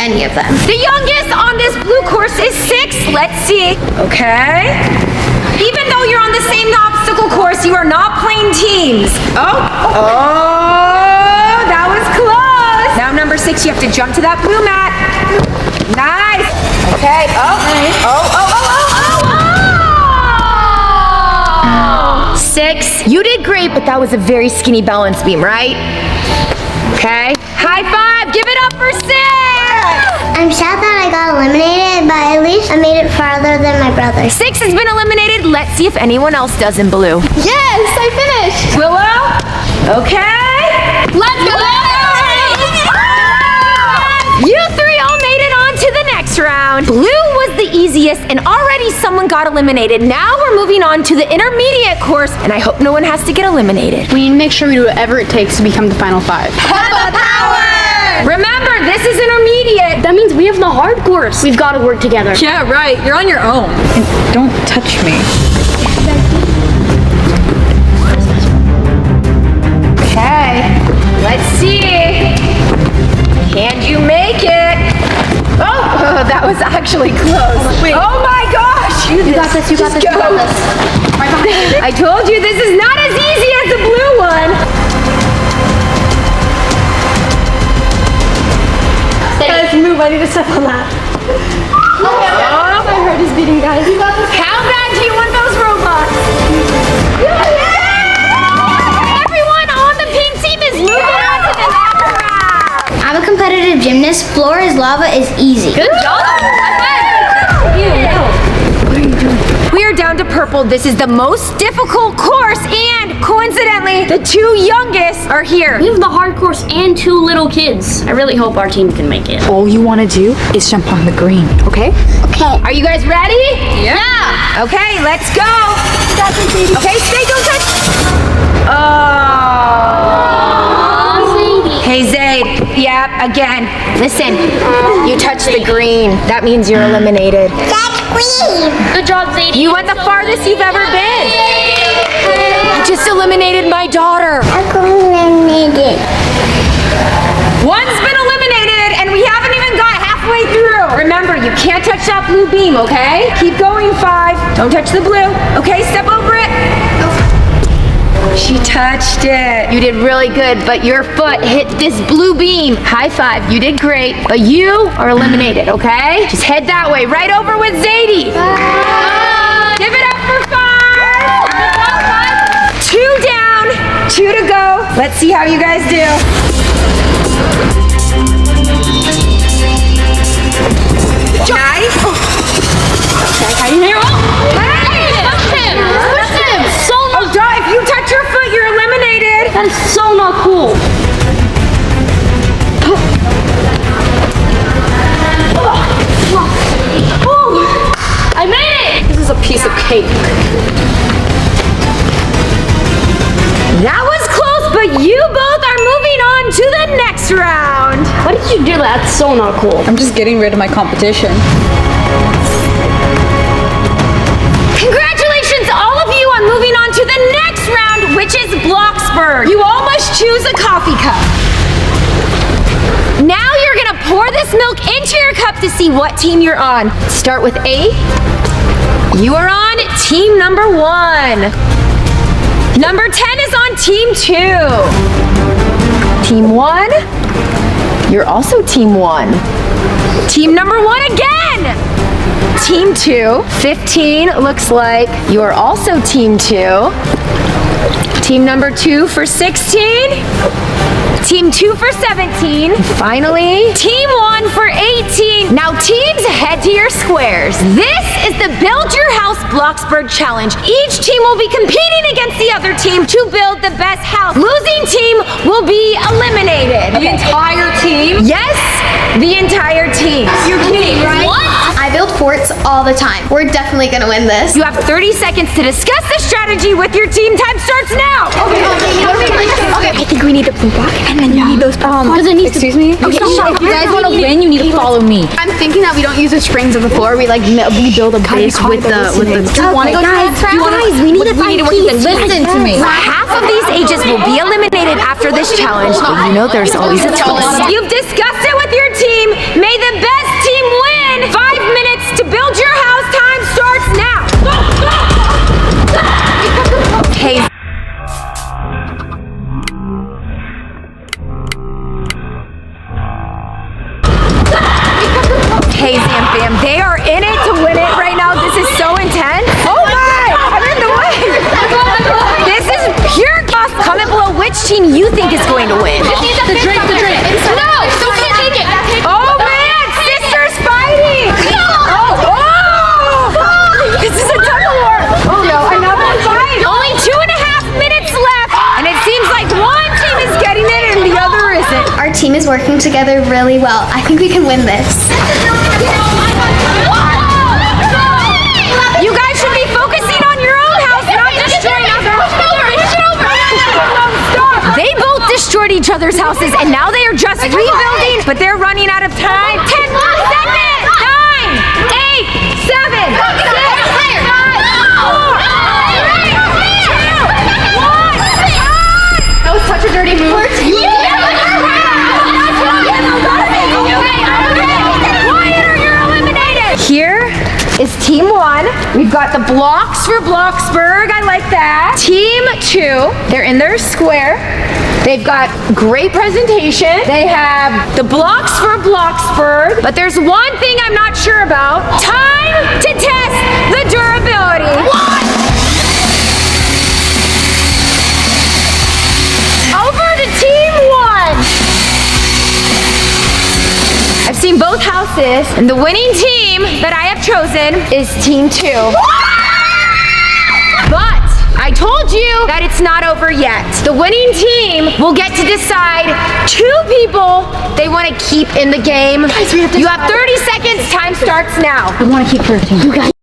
any of them. The youngest on this blue course is 6. Let's see. Okay. Even though you're on the same obstacle course, you are not playing teams. Oh, that was close. Now number 6, you have to jump to that blue mat. Nice. Okay. Oh. 6, you did great, but that was a very skinny balance beam, right? Okay. High five. Give it up for 6. I'm sad that I got eliminated, but at least I made it farther than my brother. 6 has been eliminated. Let's see if anyone else does in blue. Yes, I finished. Willow? Okay. Let's go. You 3 all made it on to the next round. Blue was the easiest, and already someone got eliminated. Now we're moving on to the intermediate course, and I hope no one has to get eliminated. We need to make sure we do whatever it takes to become the final 5. Peppa Power! Remember, this is intermediate. That means we have the hard course. We've got to work together. Yeah, right. You're on your own. And don't touch me. Okay, let's see. Can you make it? Oh, that was actually close. Wait. Oh my gosh! You got this, you got this, you got this. Right behind you. I told you this is not as easy as the blue one. Guys, move. I need to step on that. My heart is beating, guys. You got this. How bad do you want those robots? Everyone on the pink team is moving on to the next round. I'm a competitive gymnast. Floor is lava is easy. Good job. We are down to purple. This is the most difficult course, and coincidentally, the 2 youngest are here. We have the hard course and 2 little kids. I really hope our team can make it. All you want to do is jump on the green, okay? Okay. Are you guys ready? Yeah. Okay, let's go. Okay, stay, don't touch. Oh. Hey, Zayd. Yep, again. Listen, you touched the green. That means you're eliminated. That's green. Good job, Zadie. You went the farthest you've ever been. You just eliminated my daughter. I'm eliminated. One's been eliminated, and we haven't even got halfway through. Remember, you can't touch that blue beam, okay? Keep going, 5. Don't touch the blue. Okay, step over it. She touched it. You did really good, but your foot hit this blue beam. High five. You did great, but you are eliminated, okay? Just head that way, right over with Zadie. Give it up for 5. 2 down, 2 to go. Let's see how you guys do. Nice. Hey! Push him! Push him! So not. Oh, if you touch your foot, you're eliminated. That is so not cool. I made it! This is a piece of cake. That was close, but you both are moving on to the next round. Why did you do that? That's so not cool. I'm just getting rid of my competition. Congratulations, all of you, on moving on to the next round, which is Bloxburg. You all must choose a coffee cup. Now you're gonna pour this milk into your cup to see what team you're on. Start with A. You are on team number 1. Number 10 is on team 2. Team 1, you're also team 1. Team number 1 again. Team 2, 15 looks like you are also team 2. Team number 2 for 16. Team 2 for 17. Finally, team 1 for 18. Now teams, head to your squares. This is the Build Your House Bloxburg Challenge. Each team will be competing against the other team to build the best house. Losing team will be eliminated. The entire team? Yes, the entire team. You're kidding, right? What? I build forts all the time. We're definitely gonna win this. You have 30 seconds to discuss the strategy with your team. Time starts now. Okay. I think we need to pull back and then you need those Excuse me? If you guys want to win, you need to follow me. I'm thinking that we don't use the springs of the floor. We like rebuild a base with the. Do you want to go to the next round? we need to find peace. Listen to me. Half of these ages will be eliminated after this challenge, but you know there's always a twist. You've discussed it with your team. May the Okay, Zam Fam, they are in it to win it right now. This is so intense. Oh my! I'm in the way. This is pure chaos. Comment below which team you think is going to win. The drink. No, don't take it. Oh man, sisters fighting! Oh! This is a tug of war! Oh no, another fight! Only 2.5 minutes left, and it seems like one team is getting it and the other isn't. Our team is working together really well. I think we can win this. You guys should be focusing on your own house, not destroying others. They both destroyed each other's houses, and now they are just rebuilding, but they're running out of time. 10 more seconds! 9, 8, 7, 6, 5, 4, 3, 2, 1. That was such a dirty move. Here is team 1. We've got the blocks for Bloxburg. I like that. Team 2. They're in their square. They've got great presentation. They have the blocks for Bloxburg. But there's one thing I'm not sure about. Time to test the durability. Over to team 1. I've seen both houses, and the winning team that I have chosen is team 2. But I told you that it's not over yet. The winning team will get to decide 2 people they want to keep in the game. You have 30 seconds. Time starts now. I want to keep 13. You guys.